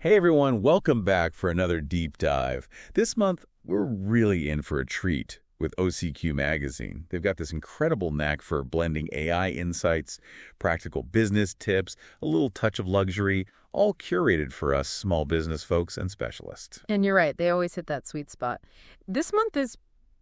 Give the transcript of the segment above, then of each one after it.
Hey everyone, welcome back for another deep dive. This month, we're really in for a treat with OCQ Magazine. They've got this incredible knack for blending AI insights, practical business tips, a little touch of luxury, all curated for us small business folks and specialists. And you're right, they always hit that sweet spot. This month is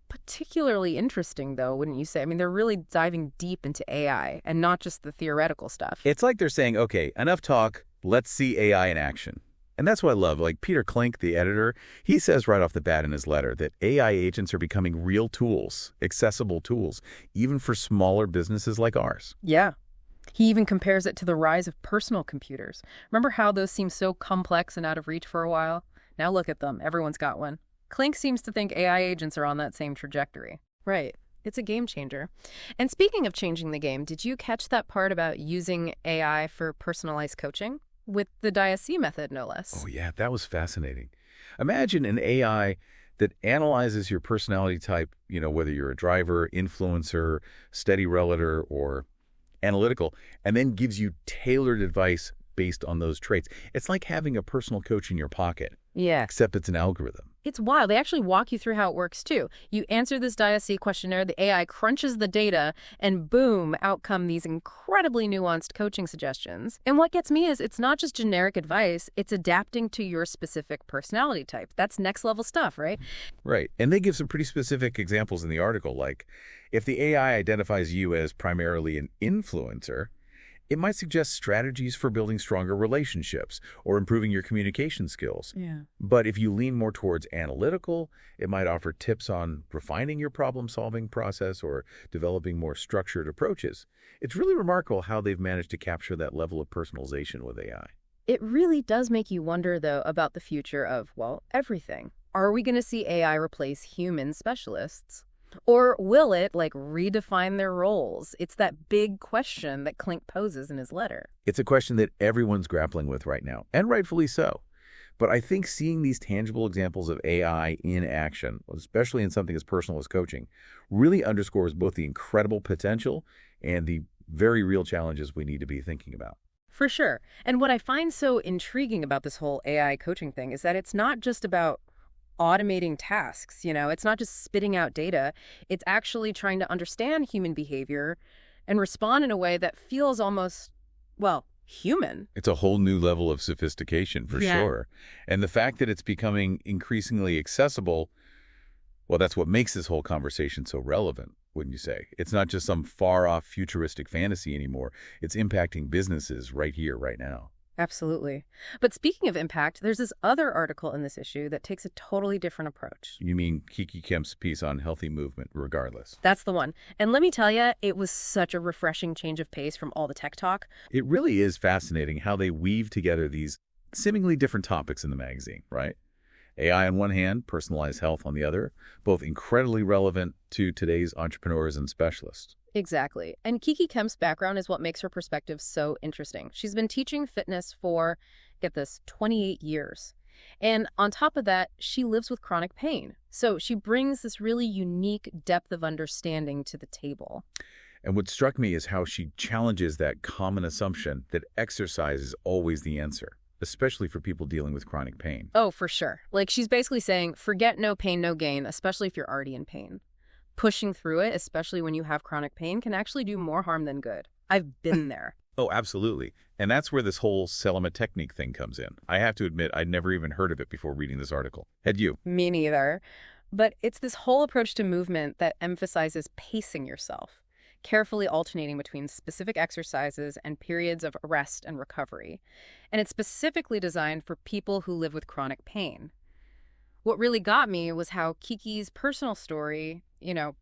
particularly interesting, though, wouldn't you say? I mean, they're really diving deep into AI and not just the theoretical stuff. It's like they're saying, okay, enough talk, let's see AI in action. And that's what I love. Like Peter Klink, the editor, he says right off the bat in his letter that AI agents are becoming real tools, accessible tools, even for smaller businesses like ours. Yeah. He even compares it to the rise of personal computers. Remember how those seemed so complex and out of reach for a while? Now look at them. Everyone's got one. Klink seems to think AI agents are on that same trajectory. Right. It's a game changer. And speaking of changing the game, did you catch that part about using AI for personalized coaching? With the dialogs method, no less. Oh, yeah, that was fascinating. Imagine an AI that analyzes your personality type, whether you're a driver, influencer, steady relator, or analytical, and then gives you tailored advice based on those traits. It's like having a personal coach in your pocket. Yeah. Except it's an algorithm. It's wild. They actually walk you through how it works, too. You answer this dialogs questionnaire, the AI crunches the data, and boom, out come these incredibly nuanced coaching suggestions. And what gets me is it's not just generic advice, it's adapting to your specific personality type. That's next level stuff, right? Right. And they give some pretty specific examples in the article, like if the AI identifies you as primarily an influencer, it might suggest strategies for building stronger relationships or improving your communication skills. Yeah. But if you lean more towards analytical, it might offer tips on refining your problem-solving process or developing more structured approaches. It's really remarkable how they've managed to capture that level of personalization with AI. It really does make you wonder, though, about the future of, well, everything. Are we going to see AI replace human specialists? Or will it, redefine their roles? It's that big question that Klink poses in his letter. It's a question that everyone's grappling with right now, and rightfully so. But I think seeing these tangible examples of AI in action, especially in something as personal as coaching, really underscores both the incredible potential and the very real challenges we need to be thinking about. For sure. And what I find so intriguing about this whole AI coaching thing is that it's not just about automating tasks, it's not just spitting out data. It's actually trying to understand human behavior and respond in a way that feels almost, human. It's a whole new level of sophistication for sure. And the fact that it's becoming increasingly accessible, well, that's what makes this whole conversation so relevant, wouldn't you say? It's not just some far-off futuristic fantasy anymore. It's impacting businesses right here, right now. Absolutely. But speaking of impact, there's this other article in this issue that takes a totally different approach. You mean Kiki Kemp's piece on healthy movement, regardless? That's the one. And let me tell you, it was such a refreshing change of pace from all the tech talk. It really is fascinating how they weave together these seemingly different topics in the magazine, right? AI on one hand, personalized health on the other, both incredibly relevant to today's entrepreneurs and specialists. Exactly. And Kiki Kemp's background is what makes her perspective so interesting. She's been teaching fitness for, get this, 28 years. And on top of that, she lives with chronic pain. So she brings this really unique depth of understanding to the table. And what struck me is how she challenges that common assumption that exercise is always the answer, especially for people dealing with chronic pain. Oh, for sure. She's basically saying, forget no pain, no gain, especially if you're already in pain. Pushing through it, especially when you have chronic pain, can actually do more harm than good. I've been there. Oh, absolutely. And that's where this whole Selema technique thing comes in. I have to admit, I'd never even heard of it before reading this article. Had you? Me neither. But it's this whole approach to movement that emphasizes pacing yourself, carefully alternating between specific exercises and periods of rest and recovery. And it's specifically designed for people who live with chronic pain. What really got me was how Kiki's personal story,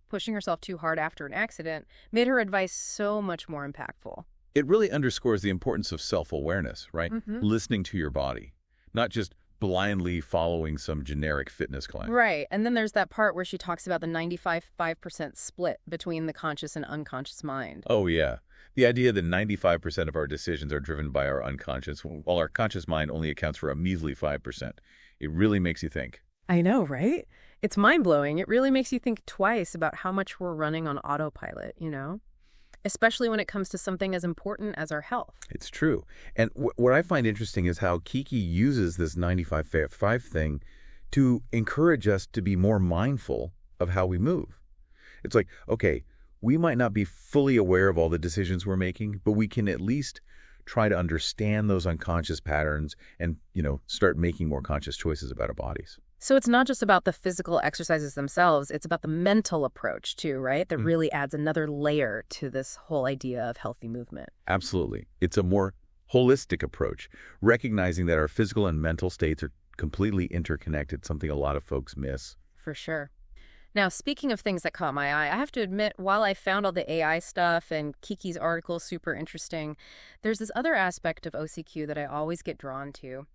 pushing herself too hard after an accident, made her advice so much more impactful. It really underscores the importance of self-awareness, right? Mm-hmm. Listening to your body, not just blindly following some generic fitness claim. Right. And then there's that part where she talks about the 95% split between the conscious and unconscious mind. Oh, yeah. The idea that 95% of our decisions are driven by our unconscious, while our conscious mind only accounts for a measly 5%. It really makes you think. I know, right? It's mind-blowing. It really makes you think twice about how much we're running on autopilot, especially when it comes to something as important as our health. It's true. And what I find interesting is how Kiki uses this 95-5 thing to encourage us to be more mindful of how we move. It's like, okay, we might not be fully aware of all the decisions we're making, but we can at least try to understand those unconscious patterns and, start making more conscious choices about our bodies. So it's not just about the physical exercises themselves, it's about the mental approach too, right? That really adds another layer to this whole idea of healthy movement. Absolutely. It's a more holistic approach, recognizing that our physical and mental states are completely interconnected, something a lot of folks miss. For sure. Now, speaking of things that caught my eye, I have to admit, while I found all the AI stuff and Kiki's article super interesting, there's this other aspect of OCQ that I always get drawn to.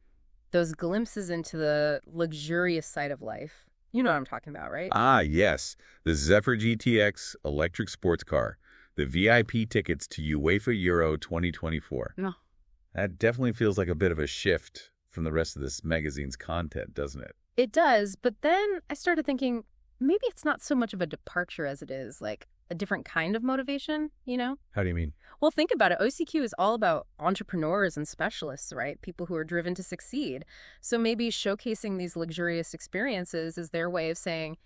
Those glimpses into the luxurious side of life. You know what I'm talking about, right? Ah, yes. The Zephyr GTX electric sports car. The VIP tickets to UEFA Euro 2024. No. That definitely feels like a bit of a shift from the rest of this magazine's content, doesn't it? It does, but then I started thinking, maybe it's not so much of a departure as it is like a different kind of motivation, How do you mean? Well, think about it. OCQ is all about entrepreneurs and specialists, right? People who are driven to succeed. So maybe showcasing these luxurious experiences is their way of saying,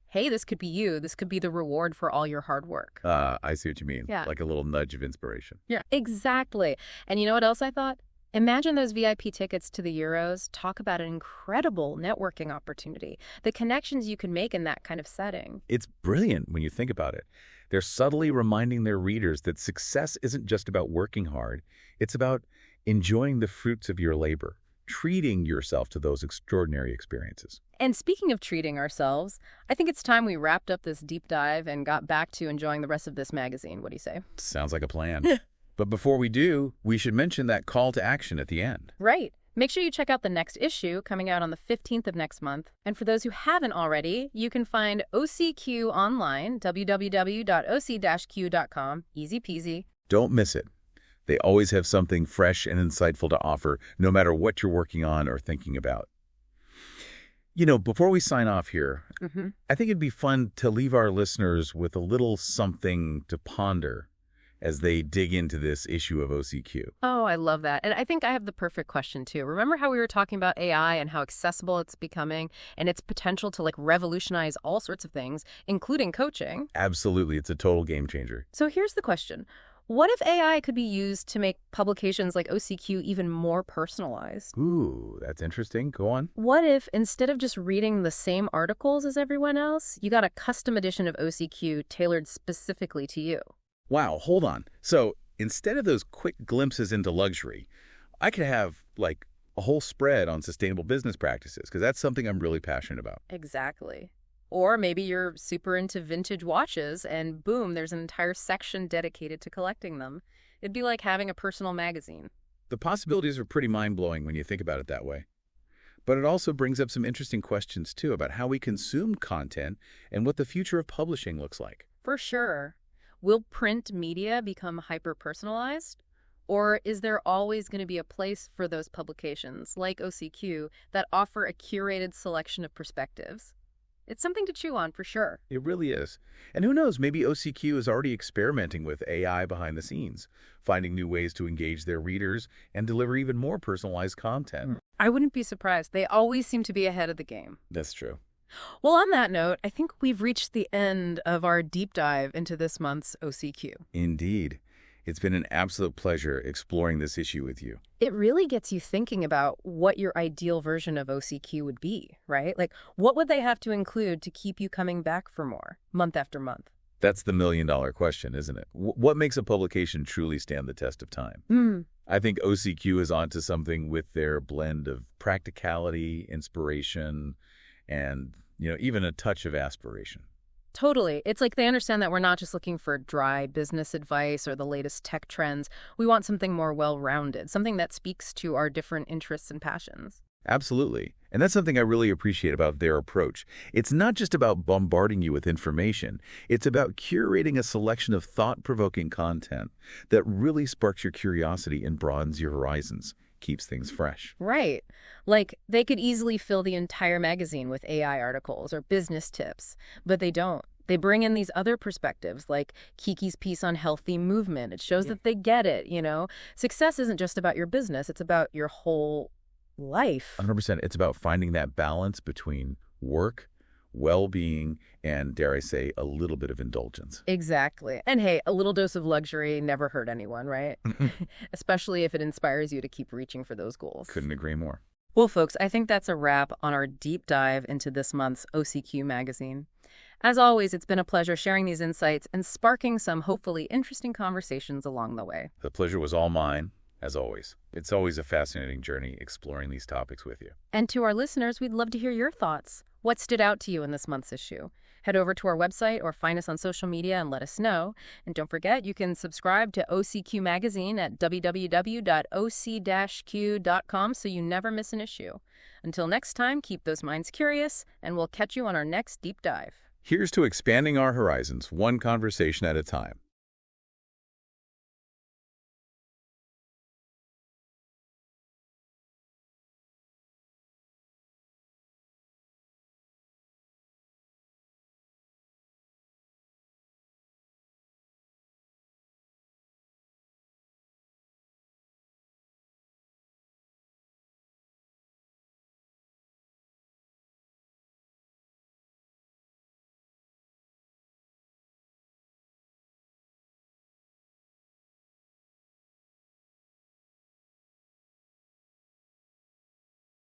hey, this could be you. This could be the reward for all your hard work. I see what you mean. Yeah. Like a little nudge of inspiration. Yeah, exactly. And you know what else I thought? Imagine those VIP tickets to the Euros. Talk about an incredible networking opportunity. The connections you can make in that kind of setting. It's brilliant when you think about it. They're subtly reminding their readers that success isn't just about working hard. It's about enjoying the fruits of your labor, treating yourself to those extraordinary experiences. And speaking of treating ourselves, I think it's time we wrapped up this deep dive and got back to enjoying the rest of this magazine. What do you say? Sounds like a plan. But before we do, we should mention that call to action at the end. Right. Make sure you check out the next issue coming out on the 15th of next month. And for those who haven't already, you can find OCQ online, www.oc-q.com. Easy peasy. Don't miss it. They always have something fresh and insightful to offer, no matter what you're working on or thinking about. Before we sign off here, I think it'd be fun to leave our listeners with a little something to ponder as they dig into this issue of OCQ. Oh, I love that. And I think I have the perfect question, too. Remember how we were talking about AI and how accessible it's becoming and its potential to, revolutionize all sorts of things, including coaching? Absolutely. It's a total game changer. So here's the question. What if AI could be used to make publications like OCQ even more personalized? Ooh, that's interesting. Go on. What if, instead of just reading the same articles as everyone else, you got a custom edition of OCQ tailored specifically to you? Wow, hold on. So instead of those quick glimpses into luxury, I could have a whole spread on sustainable business practices because that's something I'm really passionate about. Exactly. Or maybe you're super into vintage watches and boom, there's an entire section dedicated to collecting them. It'd be like having a personal magazine. The possibilities are pretty mind-blowing when you think about it that way. But it also brings up some interesting questions, too, about how we consume content and what the future of publishing looks like. For sure. Will print media become hyper-personalized? Or is there always going to be a place for those publications, like OCQ, that offer a curated selection of perspectives? It's something to chew on, for sure. It really is. And who knows, maybe OCQ is already experimenting with AI behind the scenes, finding new ways to engage their readers and deliver even more personalized content. I wouldn't be surprised. They always seem to be ahead of the game. That's true. Well, on that note, I think we've reached the end of our deep dive into this month's OCQ. Indeed. It's been an absolute pleasure exploring this issue with you. It really gets you thinking about what your ideal version of OCQ would be, right? What would they have to include to keep you coming back for more, month after month? That's the million-dollar question, isn't it? What makes a publication truly stand the test of time? I think OCQ is onto something with their blend of practicality, inspiration, and, even a touch of aspiration. Totally. It's like they understand that we're not just looking for dry business advice or the latest tech trends. We want something more well-rounded, something that speaks to our different interests and passions. Absolutely. And that's something I really appreciate about their approach. It's not just about bombarding you with information. It's about curating a selection of thought-provoking content that really sparks your curiosity and broadens your horizons, keeps things fresh. Right. They could easily fill the entire magazine with AI articles or business tips, but they don't. They bring in these other perspectives, like Kiki's piece on healthy movement. It shows that they get it, you know? Success isn't just about your business, it's about your whole life. 100%. It's about finding that balance between work, well-being, and, dare I say, a little bit of indulgence. Exactly. And hey, a little dose of luxury never hurt anyone, right? Especially if it inspires you to keep reaching for those goals. Couldn't agree more. Well, folks, I think that's a wrap on our deep dive into this month's OCQ magazine. As always, it's been a pleasure sharing these insights and sparking some hopefully interesting conversations along the way. The pleasure was all mine, as always. It's always a fascinating journey exploring these topics with you. And to our listeners, we'd love to hear your thoughts. What stood out to you in this month's issue? Head over to our website or find us on social media and let us know. And don't forget, you can subscribe to OCQ Magazine at www.oc-q.com so you never miss an issue. Until next time, keep those minds curious, and we'll catch you on our next deep dive. Here's to expanding our horizons, one conversation at a time.